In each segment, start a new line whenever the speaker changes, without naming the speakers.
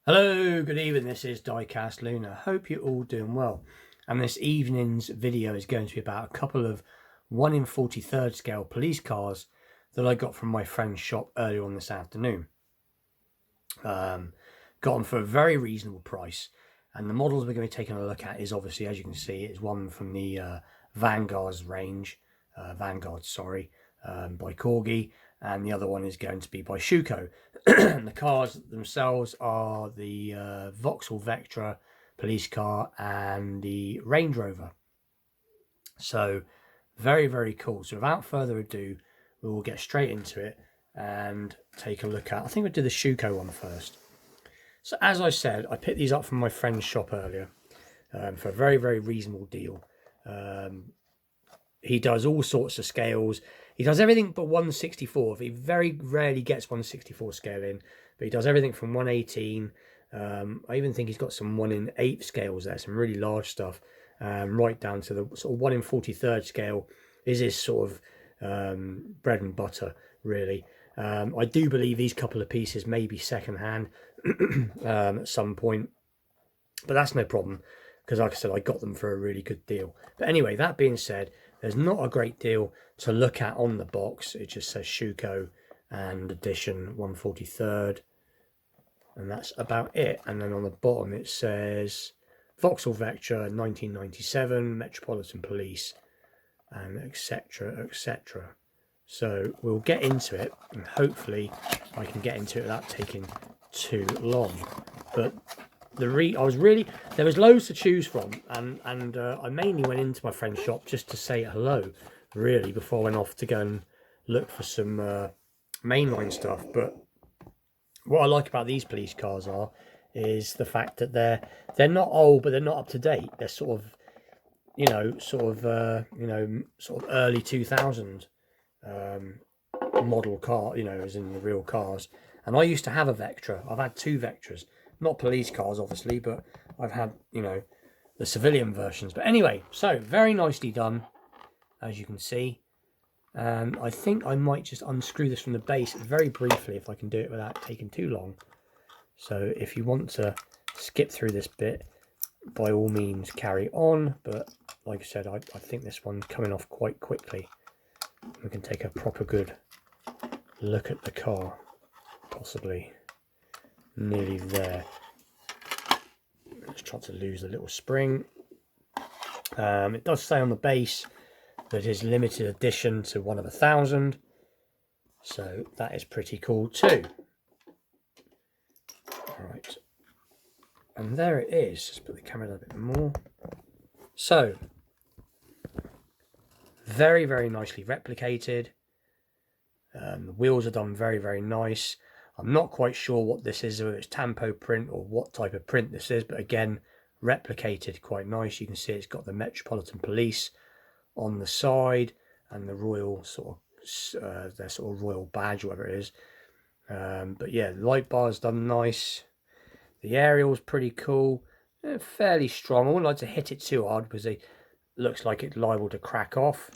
Hello, good evening. This is Diecast Luna. Hope you're all doing well. And this evening's video is going to be about a couple of 1 in 43rd scale police cars that I got from my friend's shop earlier on this afternoon. Got them for a very reasonable price. And the models we're going to be taking a look at is obviously, as you can see, is one from the Vanguards range, by Corgi, and the other one is going to be by Schuco. The cars themselves are the Vauxhall Vectra police car and the Range Rover. So very, very cool. So without further ado, we will get straight into it and take a look at, I think we'll do the Schuco one first. So as I said, I picked these up from my friend's shop earlier for a very, very reasonable deal. He does all sorts of scales. He does everything but 1/64. He very rarely gets 1/64 scale in, but he does everything from 1/18. I even think he's got some 1 in 8 scales there, some really large stuff, right down to the sort of 1 in 43rd scale is his sort of bread and butter, really. I do believe these couple of pieces may be second hand at some point, but that's no problem because, like I said, I got them for a really good deal. But anyway, that being said, there's not a great deal to look at on the box. It just says Schuco and edition 1/43rd, and that's about it. And then on the bottom it says Vauxhall Vectra 1997, Metropolitan Police, and etc, etc. So we'll get into it, and hopefully I can get into it without taking too long. But there was loads to choose from, and I mainly went into my friend's shop just to say hello, really, before I went off to go and look for some mainline stuff. But what I like about these police cars is the fact that they're not old, but they're not up to date. They're sort of early 2000 model car, as in the real cars. And I used to have a Vectra. I've had 2 Vectras. Not police cars, obviously, but I've had, the civilian versions. But anyway, so very nicely done, as you can see. And I think I might just unscrew this from the base very briefly, if I can do it without taking too long. So if you want to skip through this bit, by all means carry on. But like I said, I think this one's coming off quite quickly. We can take a proper good look at the car, possibly. Nearly there. Let's try to lose the little spring. It does say on the base that it is limited edition to 1 of 1,000, so that is pretty cool too. Right, and there it is. Let's put the camera a bit more. So very, very nicely replicated. The wheels are done very, very nice. I'm not quite sure what this is, whether it's tampo print or what type of print this is, but again, replicated quite nice. You can see it's got the Metropolitan Police on the side and the royal their sort of royal badge, whatever it is. But yeah, the light bar's done nice. The aerial's pretty cool. Fairly strong. I wouldn't like to hit it too hard because it looks like it's liable to crack off.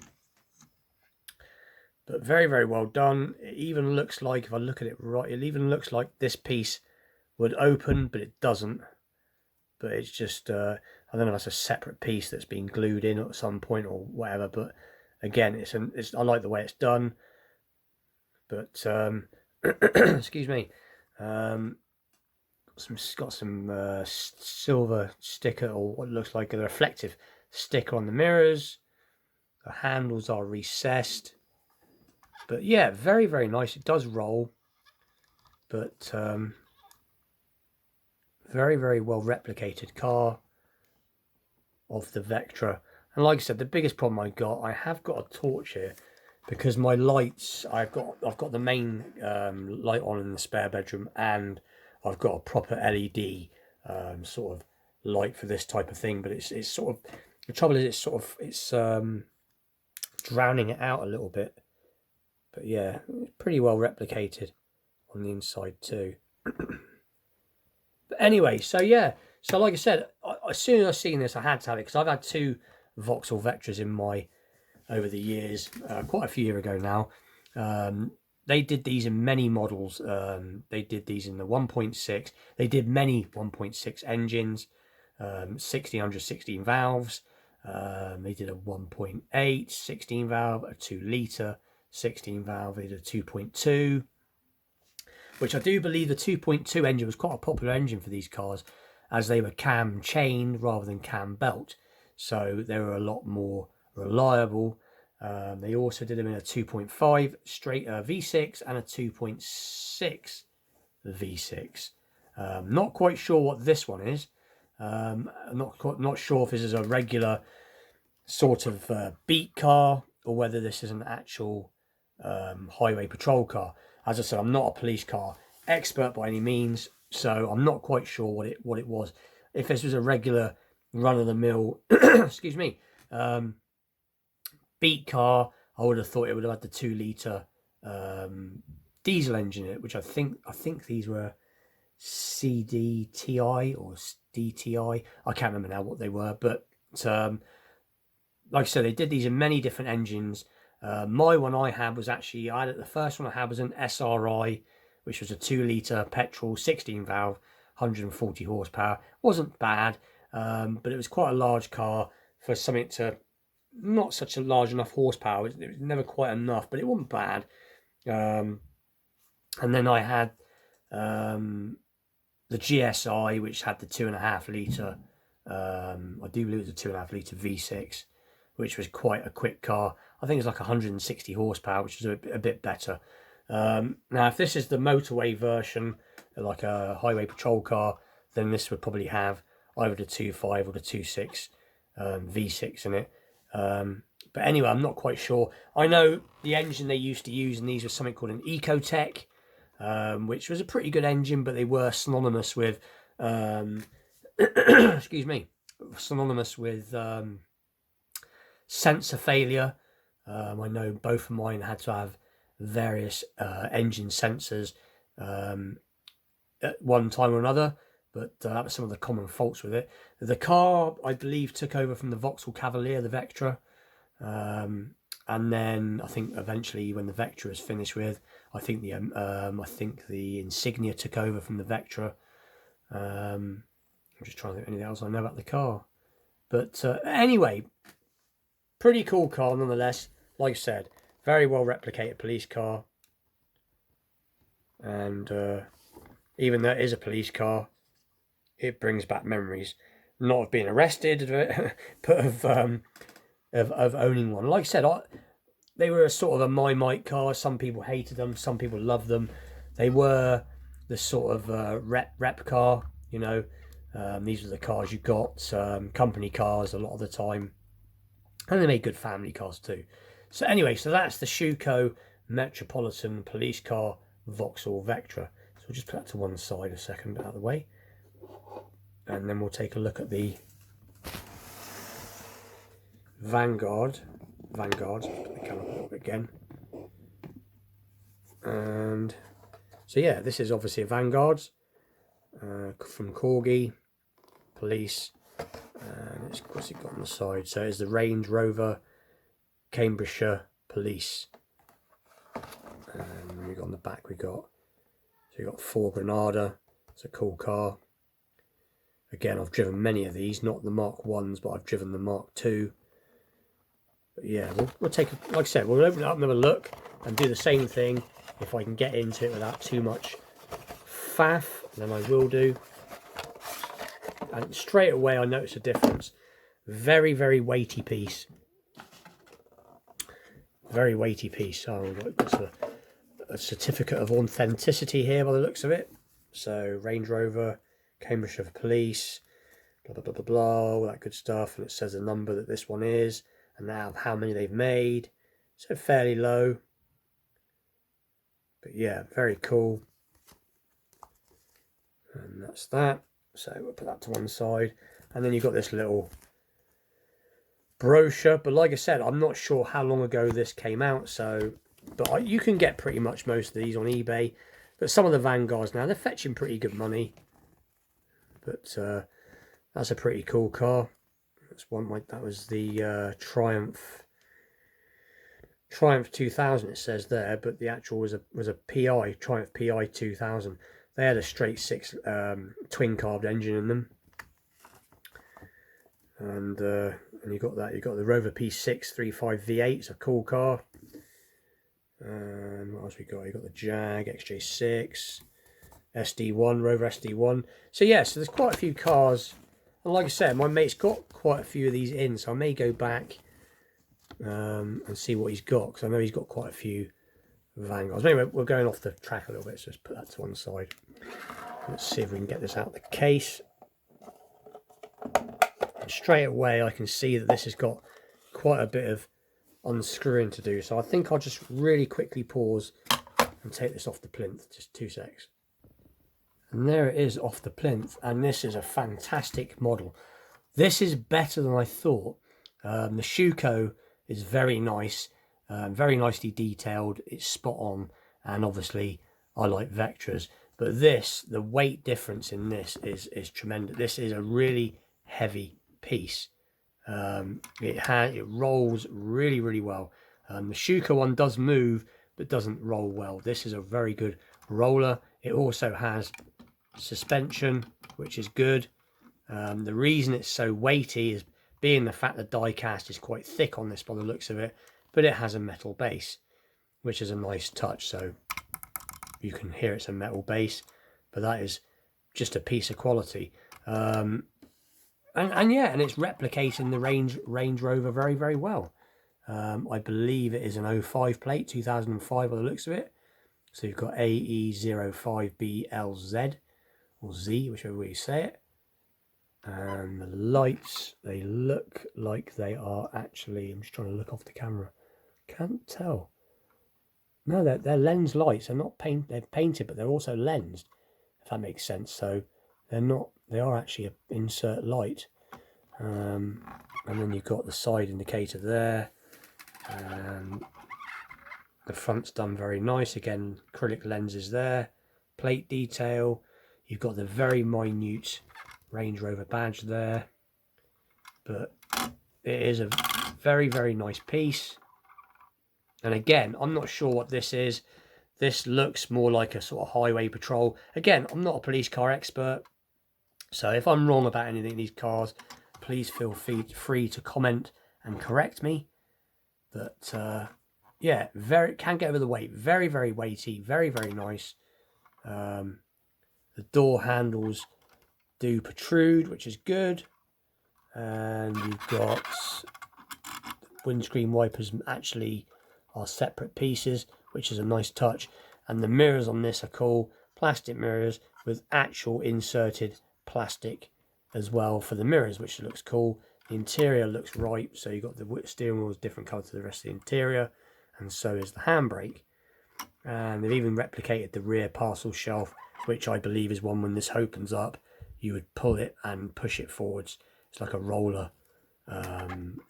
But very, very well done. It even looks like, if I look at it right, it even looks like this piece would open, but it doesn't. But it's just, I don't know if that's a separate piece that's been glued in at some point or whatever. But again, I like the way it's done. But excuse me, got some silver sticker, or what looks like a reflective sticker on the mirrors. The handles are recessed. But yeah, very, very nice. It does roll, but very, very well replicated car of the Vectra. And like I said, the biggest problem I have got a torch here because my lights, I've got the main light on in the spare bedroom, and I've got a proper LED sort of light for this type of thing. But it's sort of, the trouble is it's drowning it out a little bit. But yeah, pretty well replicated on the inside too. But anyway, so yeah, so like I said, as soon as I seen this, I had to have it because I've had 2 Vauxhall Vectras in my over the years, quite a few years ago now. they did these in many models. They did these in the 1.6. They did many 1.6 engines, 1616 valves. They did a 1.8 16 valve, a 2 litre 16 valve. They did a 2.2, which I do believe the 2.2 engine was quite a popular engine for these cars, as they were cam chained rather than cam belt, so they were a lot more reliable. They also did them in a 2.5 straight V6 and a 2.6 V6. Not quite sure what this one is. Not sure if this is a regular sort of beat car or whether this is an actual highway patrol car. As I said, I'm not a police car expert by any means, so I'm not quite sure what it was. If this was a regular run-of-the-mill, excuse me, beat car, I would have thought it would have had the 2 litre diesel engine in it, which I think these were CDTI or DTI. I can't remember now what they were, but like I said, they did these in many different engines. My one I had was actually, the first one I had was an SRI, which was a 2 litre petrol, 16 valve, 140 horsepower. Wasn't bad, but it was quite a large car for something to, not such a large enough horsepower. It was never quite enough, but it wasn't bad. And then I had the GSI, which had the 2.5 litre, I do believe it was a 2.5 litre V6, which was quite a quick car. I think it's like 160 horsepower, which is a bit better. Now, if this is the motorway version, like a highway patrol car, then this would probably have either the 2.5 or the 2.6 V6 in it. But anyway, I'm not quite sure. I know the engine they used to use in these was something called an Ecotech, which was a pretty good engine, but they were synonymous with, excuse me, synonymous with sensor failure. I know both of mine had to have various engine sensors at one time or another, but that was some of the common faults with it. The car, I believe, took over from the Vauxhall Cavalier, the Vectra, and then I think eventually when the Vectra is finished with, I think the Insignia took over from the Vectra. I'm just trying to think of anything else I know about the car, but anyway, pretty cool car nonetheless. Like I said, very well replicated police car, and even though it is a police car, it brings back memories, not of being arrested, but of owning one. Like I said, they were a sort of a my car. Some people hated them, some people loved them. They were the sort of rep car, you know. These were the cars you got, company cars a lot of the time, and they made good family cars too. So anyway, so that's the Schuco Metropolitan Police Car Vauxhall Vectra. So we'll just put that to one side a second, out of the way, and then we'll take a look at the Vanguards. Put the camera up again. And so yeah, this is obviously a Vanguards from Corgi Police. And what's it got on the side? So it's the Range Rover Cambridgeshire Police. And we got on the back, so you got Ford Granada. It's a cool car. Again, I've driven many of these, not the Mark 1s, but I've driven the Mark 2. But yeah, we'll take, like I said, we'll open it up and have a look and do the same thing. If I can get into it without too much faff, then I will do. And straight away I notice a difference. Very, very weighty piece. Very weighty piece. Oh, that's a certificate of authenticity here by the looks of it. So Range Rover, Cambridgeshire Police, blah blah blah blah blah, all that good stuff, and it says the number that this one is, and now how many they've made. So fairly low, but yeah, very cool. And that's that. So we'll put that to one side, and then you've got this little brochure. But like I said, I'm not sure how long ago this came out, so but you can get pretty much most of these on eBay. But some of the Vanguards now, they're fetching pretty good money. But that's a pretty cool car. That's one. That was the Triumph Triumph 2000 it says there, but the actual was a PI, Triumph PI 2000. They had a straight six twin carved engine in them. And you got that. You got the Rover P6 35 V8. It's a cool car. And what else we got? You got the Jag XJ6, SD1, Rover SD1. So yeah, so there's quite a few cars. And like I said, my mate's got quite a few of these in, so I may go back and see what he's got, because I know he's got quite a few Vanguards. Anyway, we're going off the track a little bit, so let's put that to one side. Let's see if we can get this out of the case. And straight away I can see that this has got quite a bit of unscrewing to do, so I think I'll just really quickly pause and take this off the plinth. Just 2 secs. And there it is off the plinth, and this is a fantastic model. This is better than I thought. The Schuco is very nice, very nicely detailed. It's spot on, and obviously I like Vectras, but this, the weight difference in this is tremendous. This is a really heavy piece. It rolls really well. The Schuco one does move but doesn't roll well. This is a very good roller. It also has suspension, which is good. The reason it's so weighty is being the fact the die cast is quite thick on this by the looks of it, but it has a metal base, which is a nice touch. So you can hear it's a metal base, but that is just a piece of quality. And yeah, and it's replicating the Range Rover very well. I believe it is an 05 plate, 2005 by the looks of it. So you've got AE05BLZ, or Z, whichever way you say it. And the lights, they look like they are actually, I'm just trying to look off the camera, can't tell. No, they're lens lights. They're not they're painted, but they're also lensed, if that makes sense. So they're not, they are actually an insert light. And then you've got the side indicator there, and the front's done very nice. Again, acrylic lenses there, plate detail. You've got the very minute Range Rover badge there, but it is a very nice piece. And again, I'm not sure what this is. This looks more like a sort of highway patrol. Again, I'm not a police car expert, so if I'm wrong about anything in these cars, please feel free to comment and correct me. But yeah, can't get over the weight. Very weighty, very nice. The door handles do protrude, which is good. And you've got windscreen wipers actually are separate pieces, which is a nice touch. And the mirrors on this are cool, plastic mirrors with actual inserted plastic as well for the mirrors, which looks cool. The interior looks right, so you've got the steering wheel is different colour to the rest of the interior, and so is the handbrake. And they've even replicated the rear parcel shelf, which I believe is one when this opens up, you would pull it and push it forwards. It's like a roller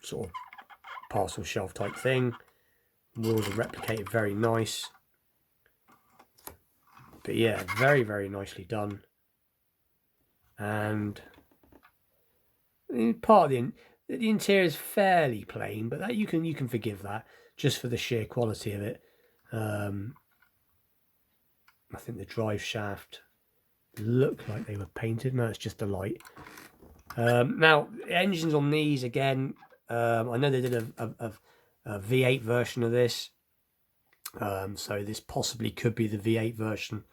sort of parcel shelf type thing. Wheels are replicated very nice. But yeah, very nicely done. And part of the interior is fairly plain, but that you can forgive that just for the sheer quality of it. I think the drive shaft look like they were painted. No, it's just a light. Now, engines on these, again, I know they did a V8 version of this. So this possibly could be the V8 version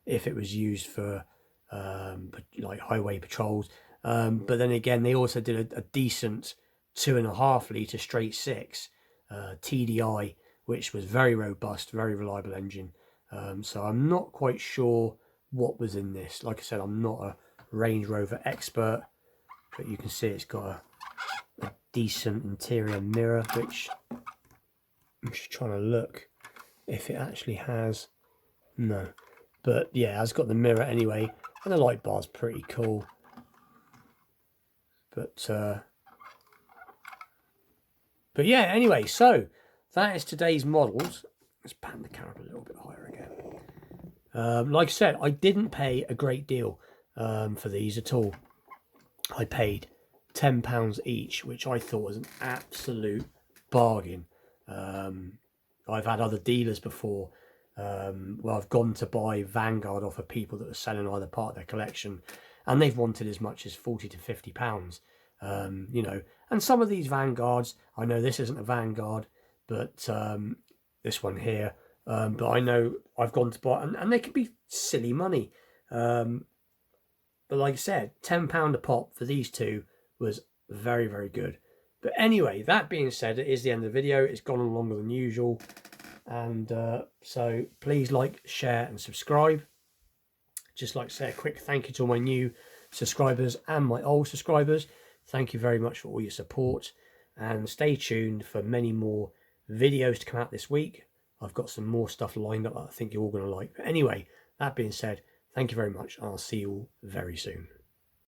if it was used for like highway patrols. But then again, they also did a decent 2.5 litre straight six TDI, which was very robust, very reliable engine. So I'm not quite sure what was in this. Like I said, I'm not a Range Rover expert, but you can see it's got a decent interior mirror, which I'm just trying to look if it actually has. No, but yeah, it's got the mirror anyway, and the light bar's pretty cool. But yeah, anyway, so that is today's models. Let's pan the camera a little bit higher again. Like I said, I didn't pay a great deal for these at all. I paid £10 each, which I thought was an absolute bargain. I've had other dealers before where I've gone to buy Vanguard off of people that are selling either part of their collection, and they've wanted as much as £40 to £50. You know, and some of these Vanguards, I know this isn't a Vanguard, but this one here, but I know I've gone to buy, and they can be silly money. But like I said, £10 a pop for these two was very, very good. But anyway, that being said, it is the end of the video. It's gone on longer than usual. And so please like, share and subscribe. Just like to say a quick thank you to all my new subscribers and my old subscribers. Thank you very much for all your support. And stay tuned for many more videos to come out this week. I've got some more stuff lined up that I think you're all going to like. But anyway, that being said, thank you very much. I'll see you all very soon.